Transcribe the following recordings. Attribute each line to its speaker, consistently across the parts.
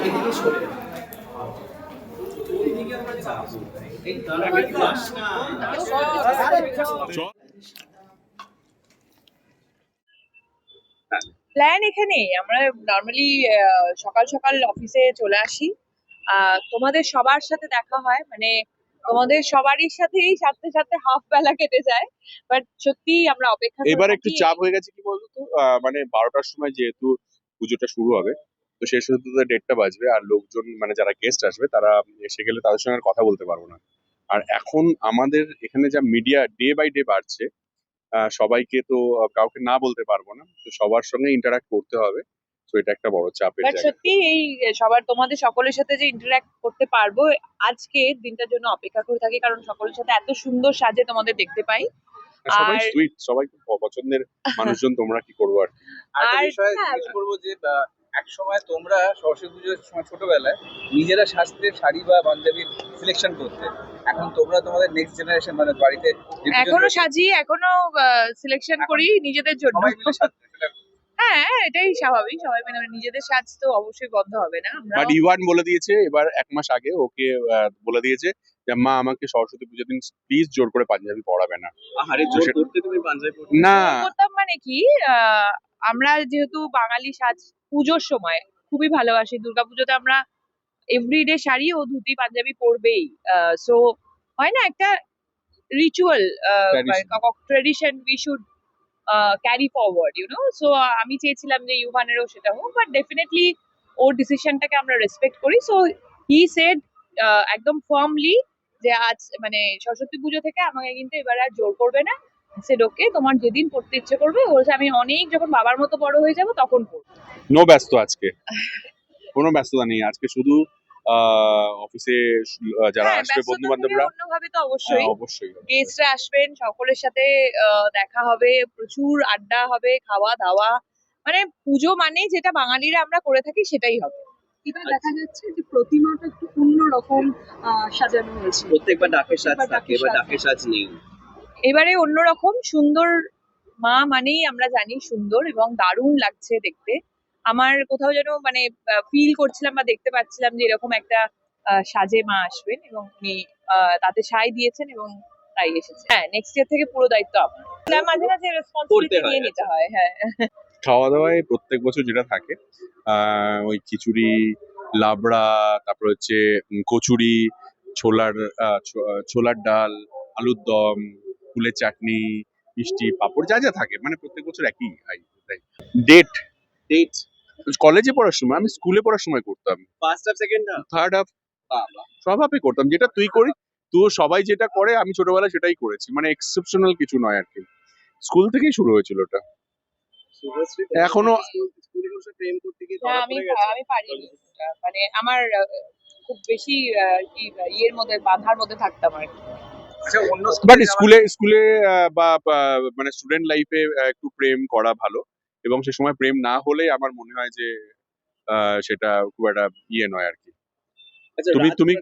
Speaker 1: এদিকে সরে ওইদিকে আমরা যাবো এই তার আগে ক্লাস না
Speaker 2: প্ল্যান এখানে আমরা নর্মালি সকাল সকাল অফিসে চলে আসি। তোমাদের সবার সাথে দেখা হয়, মানে তোমাদের সবারই সাথেই সাথে সাথে হাফ বেলা কেটে যায়। বাট সত্যি আমরা অপেক্ষা করে
Speaker 3: এবার একটু
Speaker 2: থাকি।
Speaker 3: চাপ হয়ে গেছে কি বলতো তো মানে 12টার সময় যেহেতু পুজোটা শুরু হবে, তো শেষ হতে তো 1:30টা বাজবে, আর লোকজন মানে যারা গেস্ট আসবে তারা এসে গেলে তাদের সঙ্গে আর কথা বলতে পারবো না। আর এখন আমাদের এখানে যা মিডিয়া ডে বাই ডে বাড়ছে, সবাইকে তো কাউকে না বলতে পারবো না, তো সবার সঙ্গে ইন্টারাক্ট করতে হবে। তো এটা একটা বড় চাপের
Speaker 2: বাট
Speaker 3: জায়গা।
Speaker 2: সত্যি এই সবার তোমাদের সকলের সাথে যে ইন্টারঅ্যাক্ট করতে পারবো আজকে দিনটার জন্য অপেক্ষা করে থাকি, কারণ সকলের সাথে এত সুন্দর সাজে তোমাদের দেখতে পাই।
Speaker 3: সবাই
Speaker 2: আর
Speaker 3: সুইট, সবাই খুব পছন্দের মানুষজন, তোমরা কি করবো আর কি।
Speaker 4: আরেকটা
Speaker 2: আর
Speaker 4: বিষয়
Speaker 2: হ্যাঁ,
Speaker 4: জিজ্ঞেস করবো যে এক সময় তোমরা সরস্বতী পুজোর সময় ছোটবেলায় নিজেরা সাজতে শাড়ি বা পাঞ্জাবির সিলেকশন করতে, এখন তোমরা তোমাদের নেক্সট জেনারেশন মানে বাড়িতে যে দুজন
Speaker 2: এখনো
Speaker 4: রয়েছে,
Speaker 2: সাজি, এখনো সিলেকশন
Speaker 4: এখন
Speaker 2: করি নিজেদের জন্য।
Speaker 4: সবাই মিলে সাজতে সেটা
Speaker 2: হ্যাঁ, এটাই স্বাভাবিক, সবাই মিলে নিজেদের সাজ তো অবশ্যই বন্ধ হবে না। আমরা
Speaker 3: বাট ইভান বলে দিয়েছে এবার 1 মাস আগে ওকে বলে দিয়েছে যে মা আমাকে সরস্বতী পুজোর দিন প্লিজ জোর করে পাঞ্জাবি পড়াবে না।
Speaker 1: আরে জোর করতে তুমি পাঞ্জাবি পড়তে
Speaker 3: না,
Speaker 2: করতাম মানে কি, আমরা যেহেতু বাঙালি সাজ পুজোর সময় খুবই ভালোবাসি, দুর্গাপুজোতে আমরা এভরিডে শাড়ি ও ধুতি পাঞ্জাবি পরবেই। সো হয় না একটা ritual,
Speaker 3: Tradition.
Speaker 2: Tradition we should carry forward, so আমি চেয়েছিলাম যে ইউভানেরও সেটা হোক, বাট ডেফিনেটলি ওর ডিসিশনটাকে আমরা রেসপেক্ট করি। সো হি সেড একদম ফার্মলি যে আজ মানে সরস্বতী পুজো থেকে আমাকে কিন্তু এবার আর জোর করবে না। সেড ওকে, তোমার যেদিন পড়তে ইচ্ছে করবে, বলছে আমি অনেক যখন বাবার মতো বড় হয়ে যাব তখন পড়বো।
Speaker 3: নো ব্যস্ত আজকে, কোনো ব্যস্ততা নেই আজকে, শুধু অফিসে যারা
Speaker 2: হ্যাঁ,
Speaker 3: আসবে
Speaker 2: ব্যস্ততা
Speaker 3: বন্ধু
Speaker 2: থেকে
Speaker 3: বান্ধবরা
Speaker 2: অন্যভাবে তো অবশ্যই
Speaker 3: অবশ্যই
Speaker 2: গেস্টরা আসবেন, সকলের সাথে দেখা হবে, প্রচুর আড্ডা হবে, খাওয়া দাওয়া, মানে পুজো মানে যেটা বাঙালিরা আমরা করে থাকি সেটাই হবে।
Speaker 5: এবার দেখা যাচ্ছে যে প্রতিমাটা একটু অন্যরকম সাজানো হয়েছে।
Speaker 1: প্রত্যেকবার ডাকের সাজ
Speaker 5: প্রত্যেকবার
Speaker 1: থাকে, এবার
Speaker 5: ডাকের
Speaker 1: ডাকের সাজ নেই।
Speaker 2: এবারে অন্যরকম সুন্দর, মা মানেই আমরা জানি সুন্দর এবং দারুণ লাগছে দেখতে। আমার কোথাও যেন মানে ফিল করছিলাম বা দেখতে পাচ্ছিলাম যে এরকম একটা সাজে মা আসবেন এবং উনি তাতে সায় দিয়েছেন এবং তাই এসেছে। হ্যাঁ, নেক্সট ইয়ার থেকে পুরো দায়িত্ব আমার। না, মাঝে মাঝে রেসপন্সিবিলিটি
Speaker 1: করতে হয়,
Speaker 2: নিয়ে নিতে হয়। হ্যাঁ,
Speaker 3: খাওয়া দাওয়ায় প্রত্যেক বছর যেটা থাকে, ওই খিচুড়ি, লাবড়া, তারপর হচ্ছে কচুরি, ছোলার ছোলার ডাল, আলুর দম, ফুলের চাটনি, মিষ্টি, পাঁপড়, যা যা থাকে, মানে প্রত্যেক বছর একই ডেট।
Speaker 1: ডেট
Speaker 3: কলেজে পড়ার সময়, আমি স্কুলে পড়ার সময় করতাম,
Speaker 1: first half second half
Speaker 3: third half
Speaker 1: বাবা
Speaker 3: সব হাফে করতাম, যেটা তুই করি, তো সবাই যেটা করে আমি ছোটবেলায় সেটাই করেছি, মানে এক্সেপশনাল কিছু নয় আর কি। স্কুল থেকেই শুরু হয়েছিল ওটা।
Speaker 1: শুভশ্রী
Speaker 3: এখনো-
Speaker 1: স্কুলে কোথাও প্রেম করতে গিয়ে
Speaker 2: হ্যাঁ,
Speaker 1: ধরা
Speaker 2: আমি
Speaker 1: পড়ে গেছে?
Speaker 2: আমি পারিনি। মানে আমার খুব বেশি কি ইয়ের মধ্যে বাধার মধ্যে থাকতাম আর কি।
Speaker 4: আচ্ছা অন্য
Speaker 3: বাট স্কুলে মানে স্টুডেন্ট লাইফে একটু প্রেম করা ভালো, এবং সে সময় প্রেম না হলে আমার মনে হয় যে সেটা খুব একটা ইয়ে নয় আর কি।
Speaker 1: আচ্ছা
Speaker 3: তুমি তুমি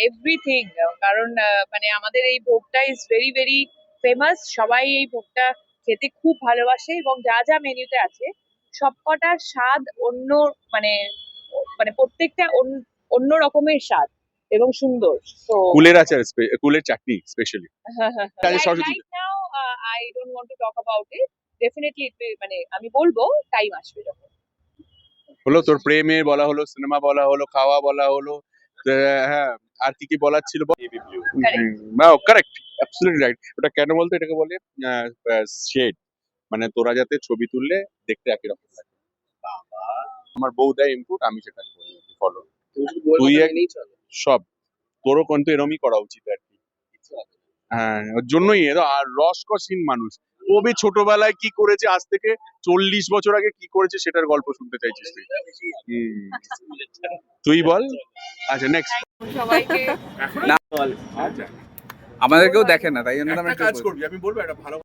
Speaker 2: এভরিথিং, কারণ মানে আমাদের এই ভোগটা ইজ ভেরি ভেরি ফেমাস, সবাই এই ভোগটা খেতে খুব ভালোবাসে এবং যা যা মেনুতে আছে সবকটার স্বাদ অন্য, মানে মানে প্রত্যেকটা অন্য রকমের স্বাদ এবং সুন্দর। তো
Speaker 3: কুলের আচার, কুলের চাটনি specially. Saraswati
Speaker 2: right now I don't want to talk about it. Definitely মানে আমি বলবো টাইম আসবে যখন।
Speaker 3: হলো তোর প্রেমে বলা হলো, সিনেমা বলা হলো, খাওয়া বলা হলো, হ্যাঁ, আর কি কি বলার ছিল কারেক্ট, অ্যাবসলিউটলি রাইট। ওটা কেন বলতো, এটাকে বলে শেড, মানে তোরা যাতে ছবি তুললে দেখতে একই রকম লাগে। আমার বউ দেয় ইনপুট, আমি সেটা ফলো।
Speaker 1: তুমি শুধু বলবে
Speaker 3: তুই
Speaker 1: না,
Speaker 3: এক-
Speaker 1: মেনেই চলো।
Speaker 3: সব তোরও কিন্তু এরমই করা উচিত আর কি। হ্যাঁ, ওর জন্যই এর আর রসকসহীন মানুষ। কবি ছোটবেলায় কি করেছে, আজ থেকে 40 বছর আগে কি করেছে, সেটার গল্প শুনতে চাইছিস তুই। তুই বল। আচ্ছা, নেক্সট।
Speaker 2: সবাইকে
Speaker 1: না বল।
Speaker 4: আমাদেরকেও দেখে না, তাই জন্য তো আমরা
Speaker 3: একটা কাজ করবি, আমি বলবো একটা ভালো